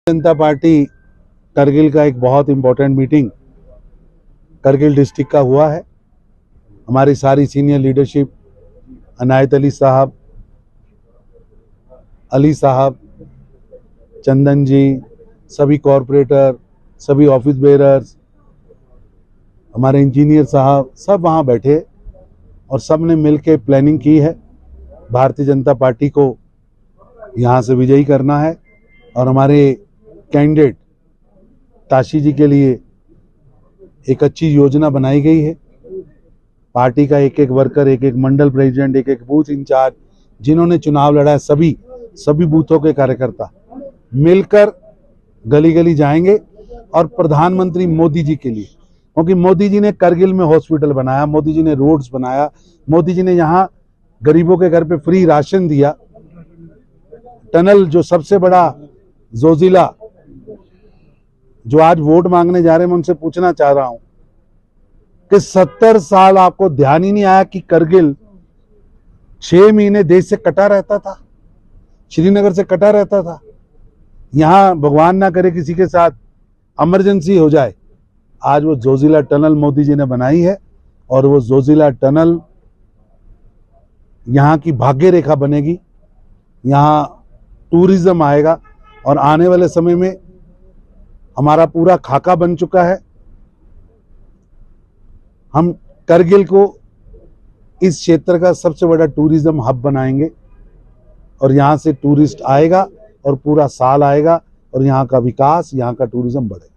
जनता party Kargil का एक बहुत इम्पोर्टेंट मीटिंग करगिल डिस्ट्रिक्ट का हुआ है। हमारी सारी सीनियर लीडरशिप, अनायत अली साहब, अली साहब, चंदन जी, सभी कॉरपोरेटर, सभी ऑफिस बेयरर्स, हमारे इंजीनियर साहब, सब वहाँ बैठे और सब ने मिलकर प्लानिंग की है। भारतीय जनता पार्टी को यहाँ से विजयी करना है और हमारे कैंडिडेट ताशी जी के लिए एक अच्छी योजना बनाई गई है। पार्टी का एक एक वर्कर, एक एक मंडल प्रेसिडेंट, एक एक बूथ इंचार्ज, जिन्होंने चुनाव लड़ा है, सभी बूथों के कार्यकर्ता मिलकर गली गली जाएंगे और प्रधानमंत्री मोदी जी के लिए, क्योंकि मोदी जी ने करगिल में हॉस्पिटल बनाया, मोदी जी ने रोड्स बनाया, मोदी जी ने यहाँ गरीबों के घर पे फ्री राशन दिया, टनल जो सबसे बड़ा जोजिला, जो आज वोट मांगने जा रहे हैं, मैं उनसे पूछना चाह रहा हूं कि 70 साल आपको ध्यान ही नहीं आया कि करगिल 6 महीने देश से कटा रहता था, श्रीनगर से कटा रहता था। यहां भगवान ना करे किसी के साथ इमरजेंसी हो जाए, आज वो जोजिला टनल मोदी जी ने बनाई है और वो जोजिला टनल यहाँ की भाग्य रेखा बनेगी। यहाँ टूरिज्म आएगा और आने वाले समय में हमारा पूरा खाका बन चुका है। हम करगिल को इस क्षेत्र का सबसे बड़ा टूरिज्म हब बनाएंगे और यहाँ से टूरिस्ट आएगा और पूरा साल आएगा और यहाँ का विकास, यहाँ का टूरिज्म बढ़ेगा।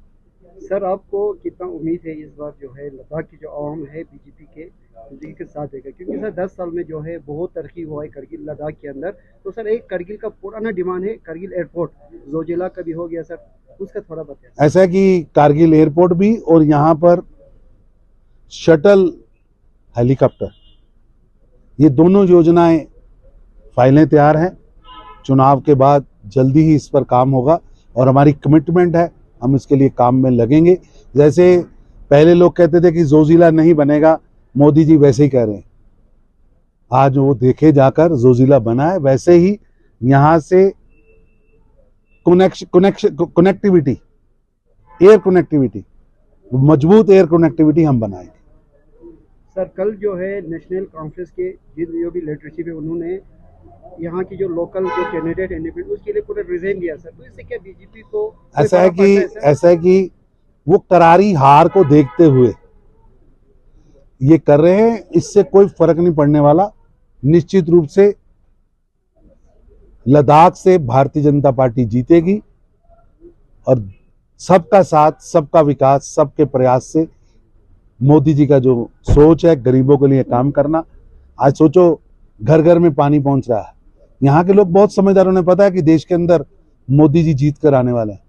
सर, आपको कितना उम्मीद है इस बार जो है लद्दाख की जो आवाम है बीजेपी के साथ देगा, क्योंकि सर 10 साल में जो है बहुत तरक्की हुआ है करगिल लद्दाख के अंदर। तो सर एक करगिल का पुराना डिमांड है करगिल एयरपोर्ट, जोजिला का भी हो गया सर, उसका थोड़ा बताएं। ऐसा है कि कारगिल एयरपोर्ट भी और यहाँ पर शटल हेलीकॉप्टर, ये दोनों योजनाएं फाइलें तैयार हैं। चुनाव के बाद जल्दी ही इस पर काम होगा और हमारी कमिटमेंट है, हम इसके लिए काम में लगेंगे। जैसे पहले लोग कहते थे कि जोजिला नहीं बनेगा, मोदी जी वैसे ही कह रहे हैं, आज वो देखे जाकर जोजिला बना है। वैसे ही यहाँ से कनेक्टिविटी, एयर कनेक्टिविटी, मजबूत एयर कनेक्टिविटी हम बनाएंगे। सर कल जो है नेशनल कॉन्फ्रेंस के जो भी लीडरशिप है, उन्होंने यहाँ की जो लोकल जो कैंडिडेट इंडिपेंडेंट उसके लिए पूरा रिजाइन दिया सर, तो इससे क्या बीजेपी को ऐसा है कि वो करारी हार को देखते हुए ये कर रहे हैं, इससे कोई फर्क नहीं पड़ने वाला। निश्चित रूप से लद्दाख से भारतीय जनता पार्टी जीतेगी और सबका साथ, सबका विकास, सबके प्रयास से मोदी जी का जो सोच है गरीबों के लिए काम करना। आज सोचो घर घर में पानी पहुंच रहा है, यहाँ के लोग बहुत समझदार, उन्हें पता है कि देश के अंदर मोदी जी जीत कर आने वाले हैं।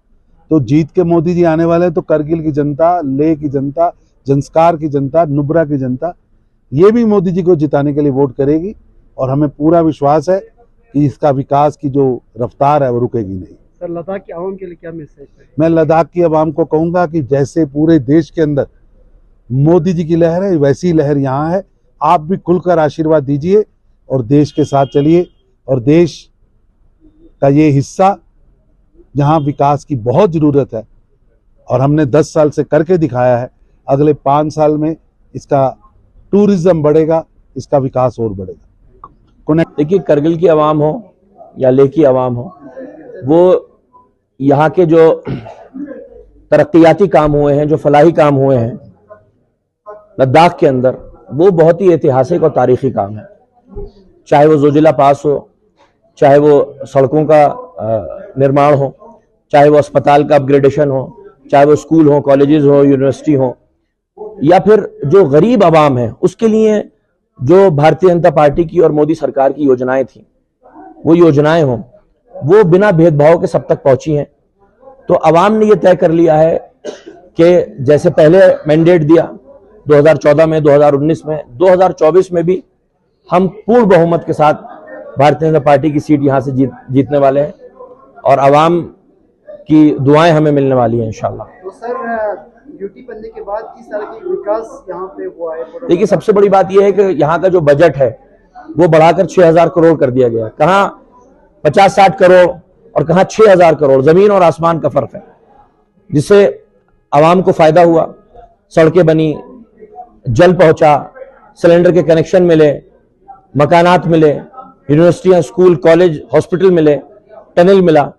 तो जीत के मोदी जी आने वाले हैं तो करगिल की जनता, लेह की जनता, जंस्कार की जनता, नुब्रा की जनता, ये भी मोदी जी को जिताने के लिए वोट करेगी और हमें पूरा विश्वास है कि इसका विकास की जो रफ्तार है वो रुकेगी नहीं। सर लद्दाख की आवाम के लिए क्या मैसेज है? मैं लद्दाख की आवाम को कहूंगा कि जैसे पूरे देश के अंदर मोदी जी की लहर है, वैसी लहर यहाँ है। आप भी खुलकर आशीर्वाद दीजिए और देश के साथ चलिए और देश का ये हिस्सा जहाँ विकास की बहुत ज़रूरत है और हमने 10 साल से करके दिखाया है, अगले 5 साल में इसका टूरिज्म बढ़ेगा, इसका विकास और बढ़ेगा। देखिए, करगिल की आवाम हो या लेह की आवाम हो, वो यहाँ के जो तरक्याती काम हुए हैं, जो फलाही काम हुए हैं लद्दाख के अंदर, वो बहुत ही ऐतिहासिक और तारीखी काम है। चाहे वो जोजिला पास हो, चाहे वो सड़कों का निर्माण हो, चाहे वो अस्पताल का अपग्रेडेशन हो, चाहे वो स्कूल हो, कॉलेजेस हो, यूनिवर्सिटी हो, या फिर जो गरीब आवाम है उसके लिए जो भारतीय जनता पार्टी की और मोदी सरकार की योजनाएं थी, वो योजनाएं हों, वो बिना भेदभाव के सब तक पहुंची हैं। तो आवाम ने ये तय कर लिया है कि जैसे पहले मैंडेट दिया 2014 में, 2019 में, 2024 में भी हम पूर्ण बहुमत के साथ भारतीय जनता पार्टी की सीट यहां से जीतने वाले हैं और आवाम की दुआएं हमें मिलने वाली हैं इंशाल्लाह। तो सर ड्यूटी बनने के बाद किस तरह की विकास यहाँ पे हुआ है? देखिए, सबसे बड़ी बात यह है कि यहाँ का जो बजट है वो बढ़ाकर 6000 करोड़ कर दिया गया। कहाँ 50-60 करोड़ और कहां 6,000 करोड़, जमीन और आसमान का फर्क है, जिससे आवाम को फायदा हुआ, सड़कें बनी, जल पहुंचा, सिलेंडर के कनेक्शन मिले, मकानात मिले, यूनिवर्सिटियां, स्कूल, कॉलेज, हॉस्पिटल मिले, टनल मिला।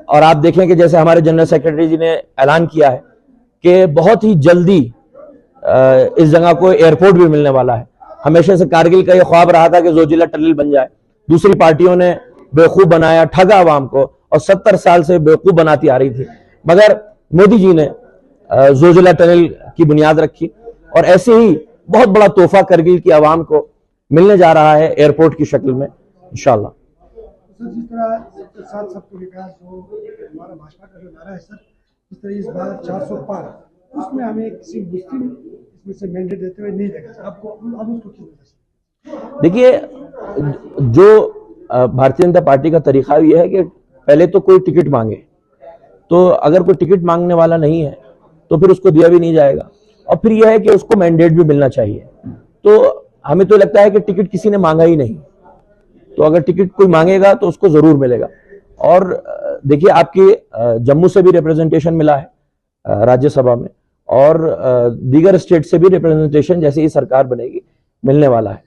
और आप देखें कि जैसे हमारे जनरल सेक्रेटरी जी ने ऐलान किया है कि बहुत ही जल्दी इस जगह को एयरपोर्ट भी मिलने वाला है। हमेशा से कारगिल का ये ख्वाब रहा था कि जोजिला टनल बन जाए, दूसरी पार्टियों ने बेवकूफ बनाया, ठगा आवाम को, और 70 साल से बेवकूफ बनाती आ रही थी, मगर मोदी जी ने जोजिला टनल की बुनियाद रखी और ऐसे ही बहुत बड़ा तोहफा करगिल की आवाम को मिलने जा रहा है एयरपोर्ट की शक्ल में इंशाल्लाह। सर, जिस तरह साथ सबको विकास जो हमारा भाजपा का जो नारा है सर, जिस तरह इस बार 400 पार, उसमें हमें किसी मुस्लिम इसमें से मैंडेट देते हुए नहीं देखा सर, आपको अब उसको क्यों देखा? देखिए, जो भारतीय जनता पार्टी का तरीका यह है कि पहले तो कोई टिकट मांगे, तो अगर कोई टिकट मांगने वाला नहीं है तो फिर उसको दिया भी नहीं जाएगा, और फिर यह है कि उसको मैंडेट भी मिलना चाहिए। तो हमें तो लगता है कि टिकट किसी ने मांगा ही नहीं, तो अगर टिकट कोई मांगेगा तो उसको जरूर मिलेगा। और देखिए, आपकी जम्मू से भी रिप्रेजेंटेशन मिला है राज्यसभा में, और दीगर स्टेट से भी रिप्रेजेंटेशन जैसे ही सरकार बनेगी मिलने वाला है।